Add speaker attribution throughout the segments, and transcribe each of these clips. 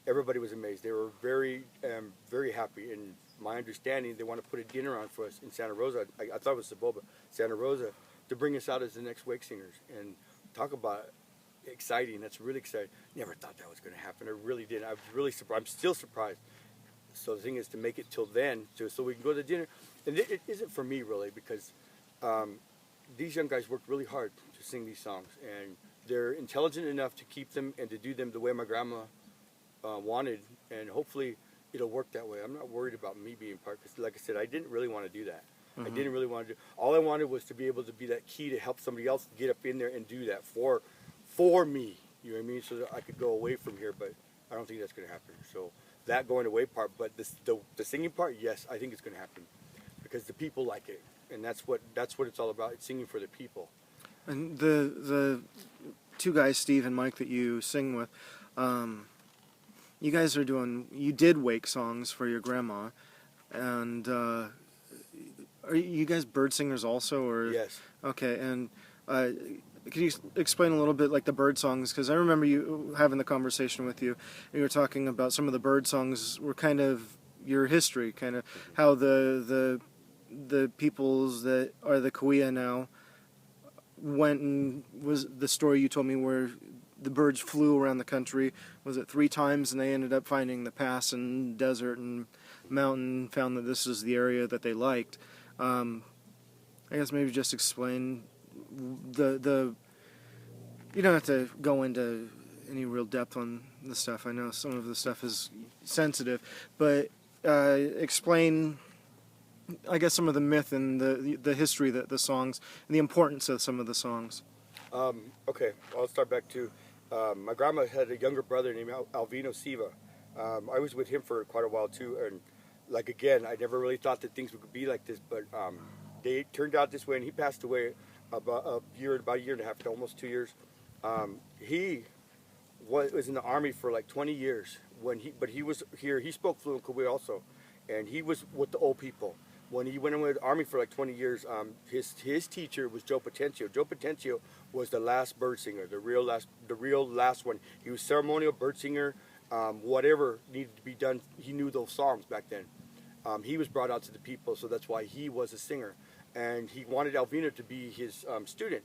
Speaker 1: everybody was amazed. They were very happy. And my understanding, they want to put a dinner on for us in Santa Rosa. I thought it was Saboba, Santa Rosa, to bring us out as the next Wake Singers. And talk about exciting. That's really exciting. Never thought that was going to happen. I really didn't. I was really surprised. I'm still surprised. So the thing is to make it till then, so we can go to dinner. And it isn't for me really, because these young guys worked really hard to sing these songs, and they're intelligent enough to keep them and to do them the way my grandma wanted, and hopefully it'll work that way. I'm not worried about me being part, because like I said, I didn't really want to do that. I didn't really want to do. All I wanted was to be able to be that key to help somebody else get up in there and do that for me. You know what I mean? So that I could go away from here, but I don't think that's going to happen. So that going away part, but the singing part, yes, I think it's going to happen, because the people like it, and that's what it's all about. It's singing for the people.
Speaker 2: And the two guys, Steve and Mike, that you sing with, you guys you did wake songs for your grandma, and are you guys bird singers also, or?
Speaker 1: Yes.
Speaker 2: Okay, and could you explain a little bit like the bird songs? Because I remember you having the conversation with you, and you were talking about some of the bird songs were kind of your history, kind of how the peoples that are the Cahuilla now went, and was the story you told me where the birds flew around the country, was it 3 times, and they ended up finding the pass and desert and mountain, found that this is the area that they liked. I guess maybe just explain the you don't have to go into any real depth on the stuff. I know some of the stuff is sensitive, but explain, I guess, some of the myth and the history that the songs and the importance of some of the songs.
Speaker 1: Okay, I'll start back to my grandma had a younger brother named Alvino Siva. I was with him for quite a while too, and like again, I never really thought that things would be like this, but they turned out this way, and he passed away about a year and a half to almost 2 years. He was in the Army for like 20 years. But he was here. He spoke fluent Cahuilla also, and he was with the old people. When he went in with the Army for like 20 years, his teacher was Joe Potencio. Joe Potencio was the last bird singer, the real last one. He was ceremonial bird singer. Whatever needed to be done, he knew those songs back then. He was brought out to the people, so that's why he was a singer. And he wanted Alvino to be his student,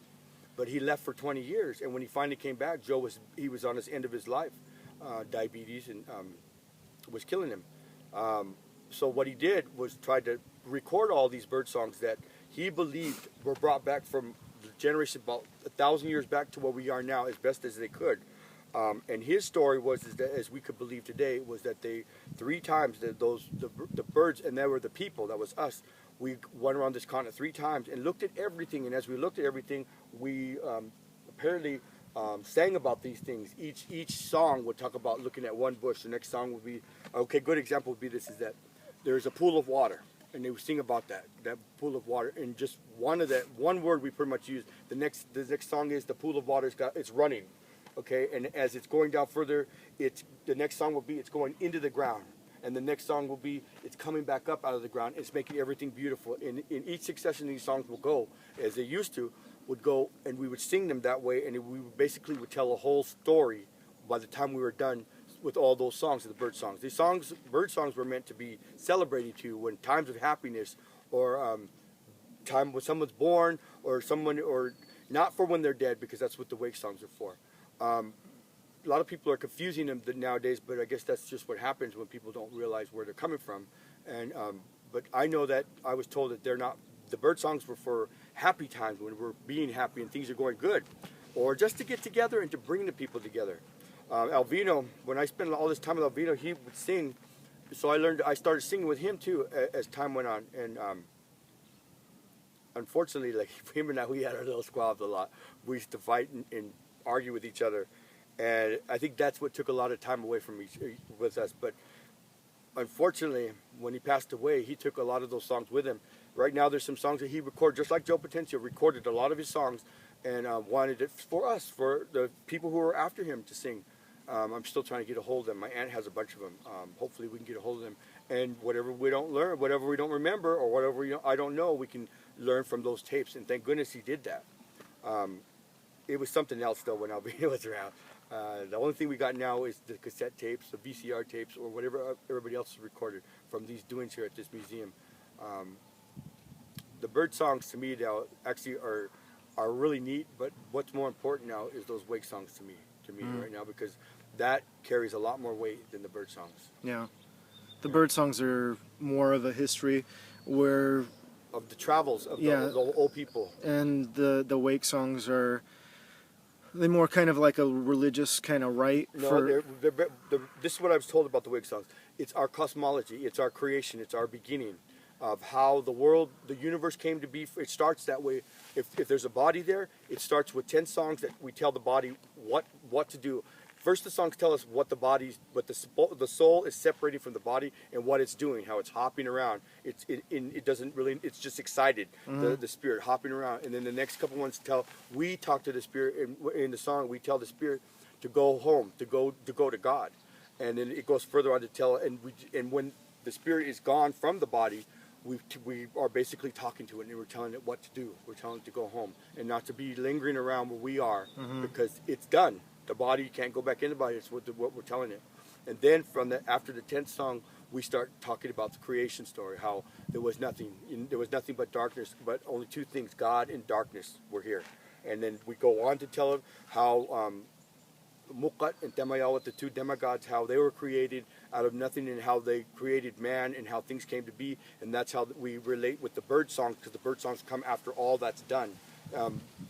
Speaker 1: but he left for 20 years. And when he finally came back, he was on his end of his life, diabetes, and was killing him. So what he did was try to record all these bird songs that he believed were brought back from the generation about 1,000 years back to where we are now as best as they could. And his story was that, as we could believe today, was that they 3 times the birds, and they were the people, that was us. We went around this continent 3 times and looked at everything. And as we looked at everything, we apparently sang about these things. Each song would talk about looking at one bush. The next song would be, okay, good example would be this, is that there's a pool of water, and they would sing about that pool of water. And just one word we pretty much use. The next song is the pool of water it's running, okay. And as it's going down further, the next song will be it's going into the ground, and the next song will be it's coming back up out of the ground. It's making everything beautiful. In each succession, these songs will go as they used to. Would go, and we would sing them that way, and we basically would tell a whole story by the time we were done with all those songs, the bird songs. These bird songs were meant to be celebrated to when times of happiness, or time when someone's born, or not for when they're dead, because that's what the wake songs are for. A lot of people are confusing them nowadays, but I guess that's just what happens when people don't realize where they're coming from. And but I know that I was told that they're not. The bird songs were for happy times, when we're being happy and things are going good, or just to get together and to bring the people together. Alvino, when I spent all this time with Alvino, he would sing, so I started singing with him too as time went on. And unfortunately, like him and I, we had our little squabbles a lot. We used to fight and argue with each other, and I think that's what took a lot of time away from with us. But unfortunately, when he passed away, he took a lot of those songs with him. Right now, there's some songs that he recorded, just like Joe Potencio recorded a lot of his songs, and wanted it for us, for the people who were after him to sing. I'm still trying to get a hold of them. My aunt has a bunch of them. Hopefully, we can get a hold of them. And whatever we don't learn, whatever we don't remember, or whatever I don't know, we can learn from those tapes. And thank goodness he did that. It was something else though when Alvino was around. The only thing we got now is the cassette tapes, the VCR tapes, or whatever everybody else has recorded from these doings here at this museum. The bird songs to me now actually are really neat, but what's more important now is those wake songs to me right now, because that carries a lot more weight than the bird songs.
Speaker 2: Yeah. The bird songs are more of a history where...
Speaker 1: Of the travels of
Speaker 2: Yeah.
Speaker 1: the old people.
Speaker 2: And the wake songs are... They more kind of like a religious kind of rite?
Speaker 1: No, this is what I was told about the wake songs. It's our cosmology, it's our creation, it's our beginning of how the world, the universe came to be. It starts that way. If there's a body there, it starts with 10 songs that we tell the body what to do. First, the songs tell us what the soul is separating from the body and what it's doing, how it's hopping around. It doesn't really. It's just excited. The spirit hopping around, and then the next couple ones we talk to the spirit in the song. We tell the spirit to go home, to go to God, and then it goes further on to tell. And when the spirit is gone from the body, we are basically talking to it, and we're telling it what to do. We're telling it to go home and not to be lingering around where we are, because it's done. The body can't go back in the body. It's what we're telling it. And then after the 10th song, we start talking about the creation story, how there was nothing but darkness, but only two things, God and darkness, were here. And then we go on to tell them how Muqat and Temayawat, the two demigods, how they were created out of nothing, and how they created man, and how things came to be. And that's how we relate with the bird songs, because the bird songs come after all that's done.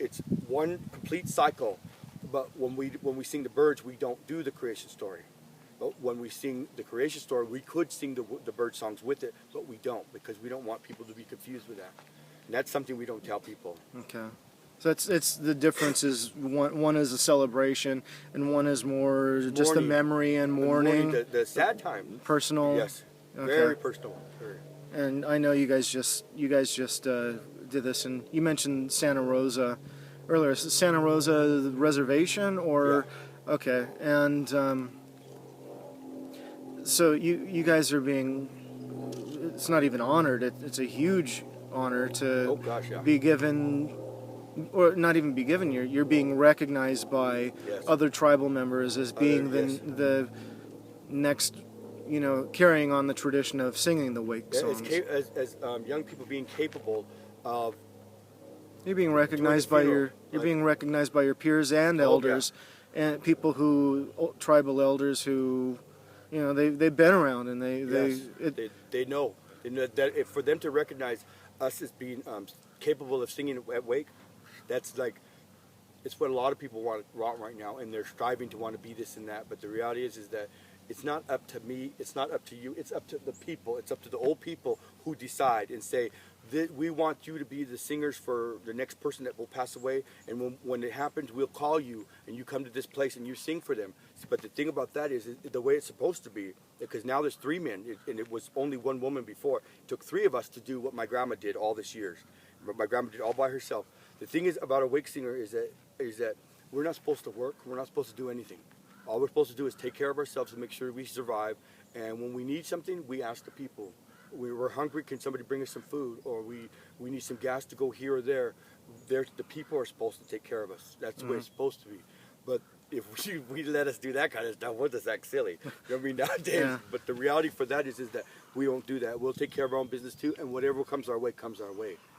Speaker 1: It's one complete cycle. But when we sing the birds, we don't do the creation story. But when we sing the creation story, we could sing the bird songs with it, but we don't, because we don't want people to be confused with that. And that's something we don't tell people.
Speaker 2: Okay. So it's the difference is one is a celebration and one is more just a memory and mourning.
Speaker 1: The sad time.
Speaker 2: Personal.
Speaker 1: Yes.
Speaker 2: Okay.
Speaker 1: Very personal. Very.
Speaker 2: And I know you guys just did this, and you mentioned Santa Rosa earlier. Is Santa Rosa reservation or?
Speaker 1: Yeah.
Speaker 2: Okay. And so you guys are being, it's not even honored. It's a huge honor to be given. Or not even be given, you're being recognized by other tribal members as being the next, carrying on the tradition of singing the wake songs.
Speaker 1: As young people being capable of.
Speaker 2: You're being recognized by being recognized by your peers and elders, and people tribal elders who, they've been around and
Speaker 1: they know that for them to recognize us as being capable of singing at wake. That's it's what a lot of people want right now, and they're striving to want to be this and that. But the reality is that it's not up to me, it's not up to you, it's up to the people, it's up to the old people who decide and say, we want you to be the singers for the next person that will pass away, and when it happens, we'll call you, and you come to this place and you sing for them. But the thing about that is the way it's supposed to be, because now there's 3 men, and it was only 1 woman before. It took 3 of us to do what my grandma did all these years. My grandma did all by herself. The thing is about a wake singer is that we're not supposed to work. We're not supposed to do anything. All we're supposed to do is take care of ourselves and make sure we survive. And when we need something, we ask the people. We're hungry. Can somebody bring us some food? Or we need some gas to go here or there. The people are supposed to take care of us. That's the way it's supposed to be. But if we let us do that kind of stuff, we'll just act silly. You know what I mean? Nowadays. Yeah. But the reality for that is that we don't do that. We'll take care of our own business too. And whatever comes our way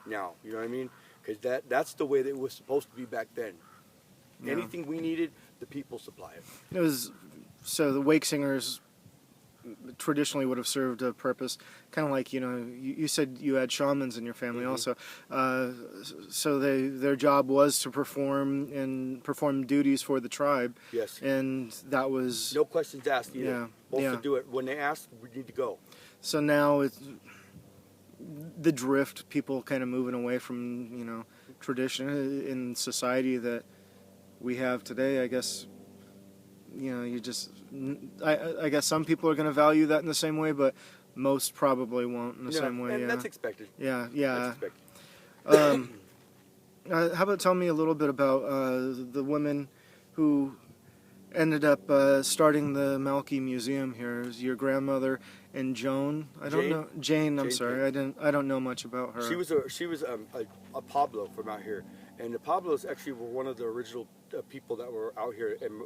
Speaker 1: now. You know what I mean? Because that's the way that it was supposed to be back then. Yeah. Anything we needed, the people supply it.
Speaker 2: It was so the wake singers traditionally would have served a purpose, kind of like you said you had shamans in your family also. So their job was to perform duties for the tribe.
Speaker 1: Yes.
Speaker 2: And that was
Speaker 1: no questions asked either. Yeah. To do it when they ask, we need to go.
Speaker 2: So now it's the drift, people kind of moving away from tradition in society that we have today. I guess I guess some people are going to value that in the same way, but most probably won't in the same way.
Speaker 1: And that's expected.
Speaker 2: Yeah.
Speaker 1: That's expected.
Speaker 2: How about tell me a little bit about the women who ended up starting the Malky Museum here. It was your grandmother and Joan. Jane. I'm sorry. I don't know much about her.
Speaker 1: She was a Pablo from out here, and the Pablos actually were one of the original people that were out here, and